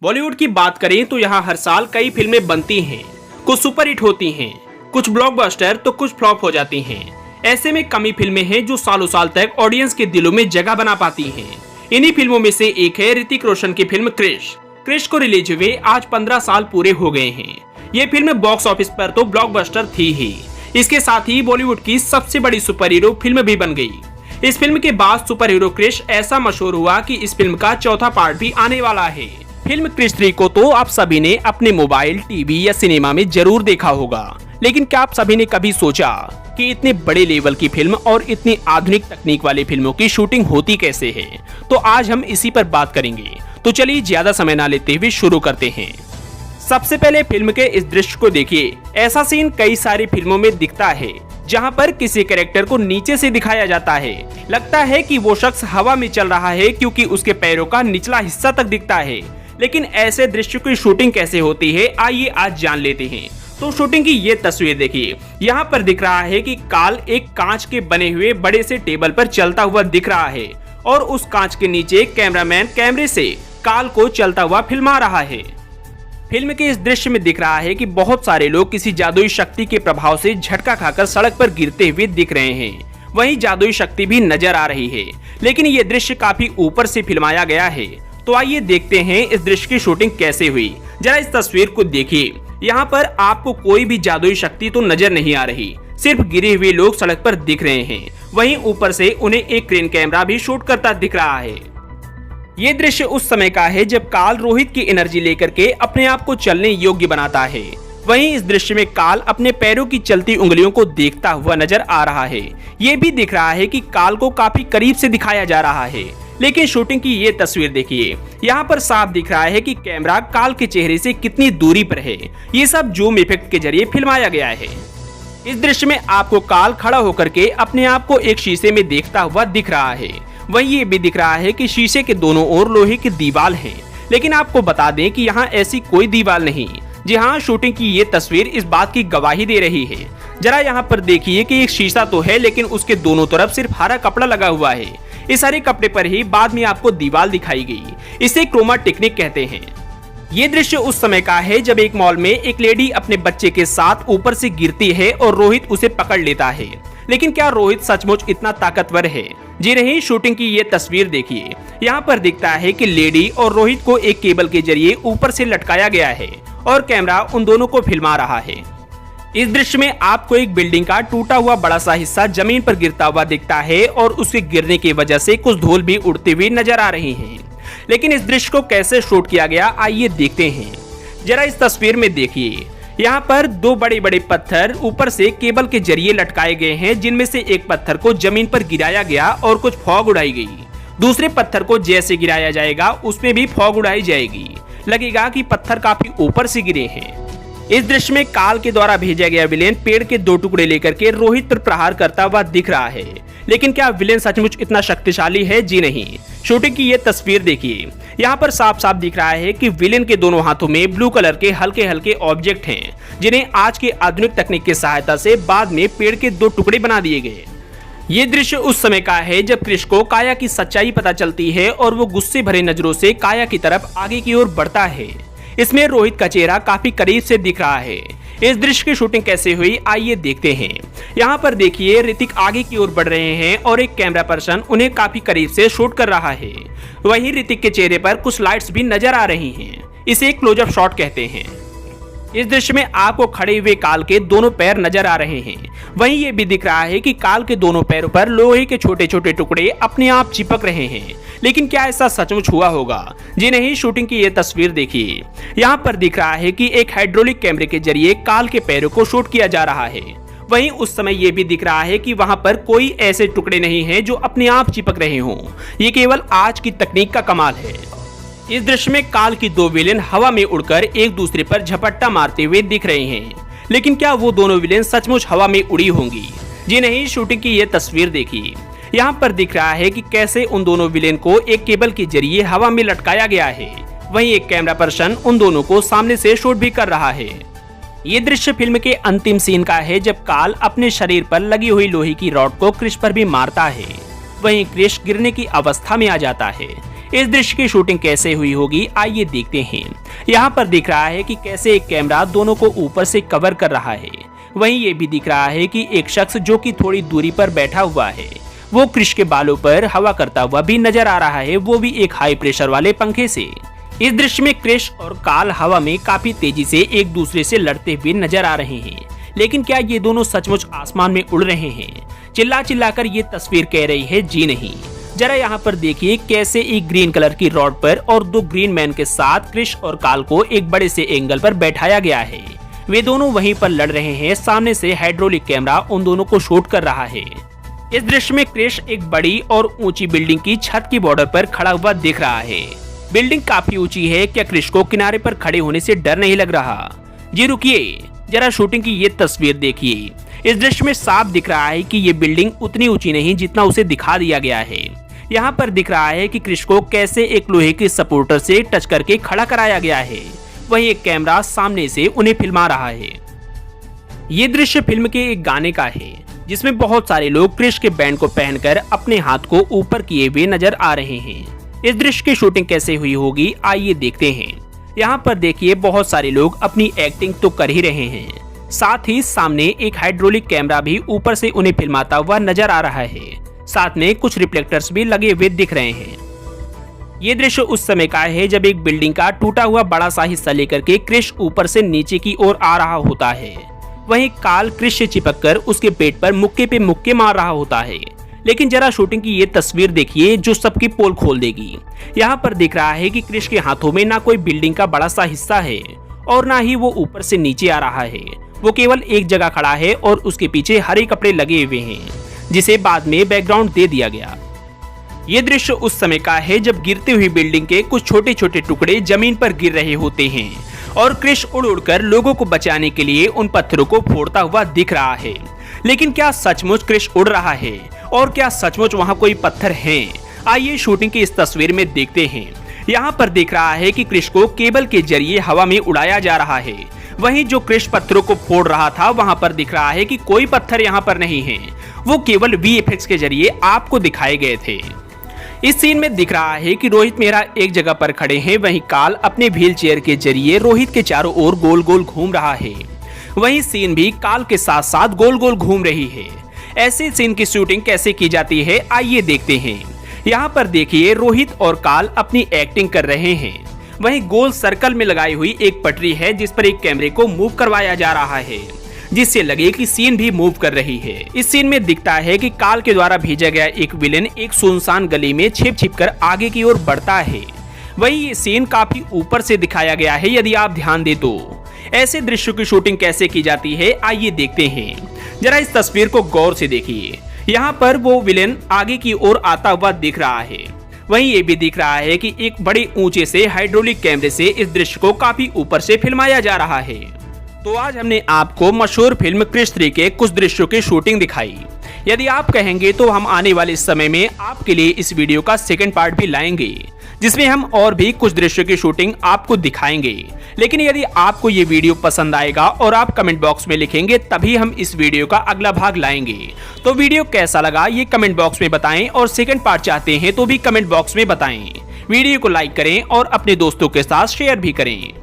बॉलीवुड की बात करें तो यहाँ हर साल कई फिल्में बनती हैं। कुछ सुपरहिट होती हैं, कुछ ब्लॉकबस्टर तो कुछ फ्लॉप हो जाती हैं। ऐसे में कम ही फिल्में हैं जो सालों साल तक ऑडियंस के दिलों में जगह बना पाती हैं। इन्हीं फिल्मों में से एक है ऋतिक रोशन की फिल्म क्रिश। क्रिश को रिलीज हुए आज 15 साल पूरे हो गए हैं। ये फिल्म बॉक्स ऑफिस पर तो ब्लॉकबस्टर थी ही, इसके साथ ही बॉलीवुड की सबसे बड़ी सुपर हीरो फिल्म भी बन गई। इस फिल्म के बाद सुपर हीरो क्रिश ऐसा मशहूर हुआ कि इस फिल्म का चौथा पार्ट भी आने वाला है। फिल्म क्रिश 3 को तो आप सभी ने अपने मोबाइल, टीवी या सिनेमा में जरूर देखा होगा, लेकिन क्या आप सभी ने कभी सोचा कि इतने बड़े लेवल की फिल्म और इतनी आधुनिक तकनीक वाली फिल्मों की शूटिंग होती कैसे है? तो आज हम इसी पर बात करेंगे। तो चलिए ज्यादा समय ना लेते हुए शुरू करते हैं। सबसे पहले फिल्म के इस दृश्य को देखिए। ऐसा सीन कई सारी फिल्मों में दिखता है जहां पर किसी कैरेक्टर को नीचे से दिखाया जाता है। लगता है कि वो शख्स हवा में चल रहा है क्योंकि उसके पैरों का निचला हिस्सा तक दिखता है। लेकिन ऐसे दृश्य की शूटिंग कैसे होती है, आइए आज जान लेते हैं। तो शूटिंग की ये तस्वीर देखिए। यहाँ पर दिख रहा है कि काल एक कांच के बने हुए बड़े से टेबल पर चलता हुआ दिख रहा है और उस कांच के नीचे कैमरामैन कैमरे से काल को चलता हुआ फिल्मा रहा है। फिल्म के इस दृश्य में दिख रहा है कि बहुत सारे लोग किसी जादुई शक्ति के प्रभाव से झटका खाकर सड़क पर गिरते हुए दिख रहे हैं। वहीं जादुई शक्ति भी नजर आ रही है, लेकिन ये दृश्य काफी ऊपर से फिल्माया गया है। तो आइए देखते हैं इस दृश्य की शूटिंग कैसे हुई। जरा इस तस्वीर को देखिए। यहाँ पर आपको कोई भी जादुई शक्ति तो नजर नहीं आ रही, सिर्फ गिरे हुए लोग सड़क पर दिख रहे हैं। वहीं ऊपर से उन्हें एक क्रेन कैमरा भी शूट करता दिख रहा है। ये दृश्य उस समय का है जब काल रोहित की एनर्जी लेकर के अपने आप को चलने योग्य बनाता है। वहीं इस दृश्य में काल अपने पैरों की चलती उंगलियों को देखता हुआ नजर आ रहा है। ये भी दिख रहा है कि काल को काफी करीब से दिखाया जा रहा है। लेकिन शूटिंग की ये तस्वीर देखिए। यहाँ पर साफ दिख रहा है कि कैमरा काल के चेहरे से कितनी दूरी पर है। ये सब जूम इफेक्ट के जरिए फिल्माया गया है। इस दृश्य में आपको काल खड़ा होकर के अपने आप को एक शीशे में देखता हुआ दिख रहा है। वहीं ये भी दिख रहा है कि शीशे के दोनों ओर लोहे की दीवार है। लेकिन आपको बता दें कि यहाँ ऐसी कोई दीवार नहीं। जी हाँ, शूटिंग की ये तस्वीर इस बात की गवाही दे रही है। जरा यहाँ पर देखिए कि एक शीशा तो है, लेकिन उसके दोनों तरफ सिर्फ हरा कपड़ा लगा हुआ है। इस हरे कपड़े पर ही बाद में आपको दीवार दिखाई गई। इसे क्रोमा टेक्निक कहते हैं। ये दृश्य उस समय का है जब एक मॉल में एक लेडी अपने बच्चे के साथ ऊपर से गिरती है और रोहित उसे पकड़ लेता है। लेकिन क्या रोहित सचमुच इतना ताकतवर है? जी नहीं, शूटिंग की ये तस्वीर देखिए। यहाँ पर दिखता है कि लेडी और रोहित को एक केबल के जरिए ऊपर से लटकाया गया है और कैमरा उन दोनों को फिल्मा रहा है। इस दृश्य में आपको एक बिल्डिंग का टूटा हुआ बड़ा सा हिस्सा जमीन पर गिरता हुआ दिखता है और उसके गिरने की वजह से कुछ धूल भी उड़ती हुई नजर आ रही है। लेकिन इस दृश्य को कैसे शूट किया गया, आइए देखते हैं। जरा इस तस्वीर में देखिए। यहाँ पर दो बड़े बड़े पत्थर ऊपर से केबल के जरिए लटकाए गए हैं, जिनमें से एक पत्थर को जमीन पर गिराया गया और कुछ फॉग उड़ाई गई। दूसरे पत्थर को जैसे गिराया जाएगा उसमें भी फॉग उड़ाई जाएगी। लगेगा कि पत्थर काफी ऊपर से गिरे हैं। इस दृश्य में काल के द्वारा भेजा गया विलेन पेड़ के दो टुकड़े लेकर के रोहित पर प्रहार करता हुआ दिख रहा है। लेकिन क्या विलेन सचमुच इतना शक्तिशाली है? जी नहीं। शूटिंग की ये तस्वीर देखिए। यहाँ पर साफ साफ दिख रहा है कि विलेन के दोनों हाथों में ब्लू कलर के हल्के हल्के ऑब्जेक्ट हैं, जिन्हें आज के आधुनिक तकनीक की सहायता से बाद में पेड़ के दो टुकड़े बना दिए गए। ये दृश्य उस समय का है जब क्रिश को काया की सच्चाई पता चलती है और वो गुस्से भरे नजरों से काया की तरफ आगे की ओर बढ़ता है। इसमें रोहित का चेहरा काफी करीब से दिख रहा है। इस दृश्य की शूटिंग कैसे हुई, आइए देखते हैं। यहाँ पर देखिए, ऋतिक आगे की ओर बढ़ रहे हैं और एक कैमरा पर्सन उन्हें काफी करीब से शूट कर रहा है। वहीं ऋतिक के चेहरे पर कुछ लाइट्स भी नजर आ रही हैं। इसे क्लोजअप शॉट कहते हैं। इस दृश्य में आपको खड़े हुए काल के दोनों पैर नजर आ रहे हैं। वहीं ये भी दिख रहा है कि काल के दोनों पैरों पर लोहे के छोटे छोटे टुकड़े अपने आप चिपक रहे हैं। लेकिन क्या ऐसा सचमुच हुआ होगा? जी नहीं। शूटिंग की ये तस्वीर देखिए। यहाँ पर दिख रहा है कि एक हाइड्रोलिक कैमरे के जरिए काल के पैरों को शूट किया जा रहा है। वहीं उस समय ये भी दिख रहा है कि वहां पर कोई ऐसे टुकड़े नहीं हैं जो अपने आप चिपक रहे हों। ये केवल आज की तकनीक का कमाल है। इस दृश्य में काल की दो विलेन हवा में उड़कर एक दूसरे पर झपट्टा मारते हुए दिख रहे हैं। लेकिन क्या वो दोनों विलेन सचमुच हवा में उड़ी होंगी? जी नहीं। शूटिंग की ये तस्वीर देखिए। यहाँ पर दिख रहा है कि कैसे उन दोनों विलेन को एक केबल के जरिए हवा में लटकाया गया है। वहीं एक कैमरा पर्सन उन दोनों को सामने से शूट भी कर रहा है। ये दृश्य फिल्म के अंतिम सीन का है जब काल अपने शरीर पर लगी हुई लोहे की रॉड को क्रिश पर भी मारता है। वहीं क्रिश गिरने की अवस्था में आ जाता है। इस दृश्य की शूटिंग कैसे हुई होगी आइए देखते हैं। यहाँ पर दिख रहा है कि कैसे एक कैमरा दोनों को ऊपर से कवर कर रहा है। वहीं ये भी दिख रहा है कि एक शख्स जो कि थोड़ी दूरी पर बैठा हुआ है वो क्रिश के बालों पर हवा करता हुआ भी नजर आ रहा है, वो भी एक हाई प्रेशर वाले पंखे से। इस दृश्य में क्रिश और काल हवा में काफी तेजी से एक दूसरे से लड़ते हुए नजर आ रहे हैं। लेकिन क्या ये दोनों सचमुच आसमान में उड़ रहे हैं? चिल्ला चिल्लाकर ये तस्वीर कह रही है जी नहीं। जरा यहाँ पर देखिए कैसे एक ग्रीन कलर की रॉड पर और दो ग्रीन मैन के साथ क्रिश और काल को एक बड़े से एंगल पर बैठाया गया है। वे दोनों वहीं पर लड़ रहे हैं। सामने से हाइड्रोलिक कैमरा उन दोनों को शूट कर रहा है। इस दृश्य में क्रिश एक बड़ी और ऊंची बिल्डिंग की छत की बॉर्डर पर खड़ा हुआ दिख रहा है। बिल्डिंग काफी ऊंची है। क्या क्रिश को किनारे पर खड़े होने से डर नहीं लग रहा? जी रुकिए, जरा शूटिंग की ये तस्वीर देखिए। इस दृश्य में साफ दिख रहा है कि ये बिल्डिंग उतनी ऊंची नहीं जितना उसे दिखा दिया गया है। यहाँ पर दिख रहा है कि क्रिश को कैसे एक लोहे के सपोर्टर से टच करके खड़ा कराया गया है। वहीं एक कैमरा सामने से उन्हें फिल्मा रहा है। ये दृश्य फिल्म के एक गाने का है जिसमें बहुत सारे लोग क्रिश के बैंड को पहनकर अपने हाथ को ऊपर किए हुए नजर आ रहे हैं। इस दृश्य की शूटिंग कैसे हुई होगी आइए देखते हैं। यहाँ पर देखिए बहुत सारे लोग अपनी एक्टिंग तो कर ही रहे हैं, साथ ही सामने एक हाइड्रोलिक कैमरा भी ऊपर से उन्हें फिल्माता हुआ नजर आ रहा है। साथ में कुछ रिफ्लेक्टर्स भी लगे हुए दिख रहे हैं। ये दृश्य उस समय का है जब एक बिल्डिंग का टूटा हुआ बड़ा सा हिस्सा लेकर के क्रिश ऊपर से नीचे की ओर आ रहा होता है। वहीं काल क्रिश से चिपककर उसके पेट पर मुक्के पे मुक्के मार रहा होता है। लेकिन जरा शूटिंग की ये तस्वीर देखिए जो सबकी पोल खोल देगी। यहाँ पर दिख रहा है कि क्रिश के हाथों में ना कोई बिल्डिंग का बड़ा सा हिस्सा है और ना ही वो ऊपर से नीचे आ रहा है। वो केवल एक जगह खड़ा है और उसके पीछे हरे कपड़े लगे हुए हैं जिसे बाद में बैकग्राउंड दे दिया गया। ये दृश्य उस समय का है जब गिरती हुई बिल्डिंग के कुछ छोटे छोटे टुकड़े जमीन पर गिर रहे होते हैं और क्रिश उड़ उड़कर लोगों को बचाने के लिए उन पत्थरों को फोड़ता हुआ दिख रहा है। लेकिन क्या सचमुच क्रिश उड़ रहा है और क्या सचमुच वहाँ कोई पत्थर हैं? आइए शूटिंग की इस तस्वीर में देखते हैं। यहाँ पर दिख रहा है कि क्रिश को केबल के जरिए हवा में उड़ाया जा रहा है। वहीं जो क्रिश पत्थरों को फोड़ रहा था वहाँ पर दिख रहा है कि कोई पत्थर यहाँ पर नहीं है, वो केवल VFX के जरिए आपको दिखाए गए थे। इस सीन में दिख रहा है कि रोहित मेहरा एक जगह पर खड़े हैं, वहीं काल अपने व्हील चेयर के जरिए रोहित के चारों ओर गोल गोल घूम रहा है। वहीं सीन भी काल के साथ साथ गोल गोल घूम रही है। ऐसे सीन की शूटिंग कैसे की जाती है आइए देखते हैं। यहाँ पर देखिए रोहित और काल अपनी एक्टिंग कर रहे हैं। वहीं गोल सर्कल में लगाई हुई एक पटरी है जिस पर एक कैमरे को मूव करवाया जा रहा है जिससे लगे कि सीन भी मूव कर रही है। इस सीन में दिखता है कि काल के द्वारा भेजा गया एक विलेन एक सुनसान गली में छिप छिप कर आगे की ओर बढ़ता है। वही ये सीन काफी ऊपर से दिखाया गया है यदि आप ध्यान दे तो। ऐसे दृश्यों की शूटिंग कैसे की जाती है आइए देखते हैं। जरा इस तस्वीर को गौर से देखिए। यहाँ पर वो विलेन आगे की ओर आता हुआ दिख रहा है। वहीं ये भी दिख रहा है कि एक बड़े ऊंचे से हाइड्रोलिक कैमरे से इस दृश्य को काफी ऊपर से फिल्माया जा रहा है। तो आज हमने आपको मशहूर फिल्म क्रिश 3 के कुछ दृश्यों की शूटिंग दिखाई। यदि आप कहेंगे तो हम आने वाले समय में आपके लिए इस वीडियो का सेकंड पार्ट भी लाएंगे जिसमें हम और भी कुछ दृश्यों की शूटिंग आपको दिखाएंगे। लेकिन यदि आपको ये वीडियो पसंद आएगा और आप कमेंट बॉक्स में लिखेंगे तभी हम इस वीडियो का अगला भाग लाएंगे। तो वीडियो कैसा लगा ये कमेंट बॉक्स में बताएं और सेकंड पार्ट चाहते हैं तो भी कमेंट बॉक्स में बताएं। वीडियो को लाइक करें और अपने दोस्तों के साथ शेयर भी करें।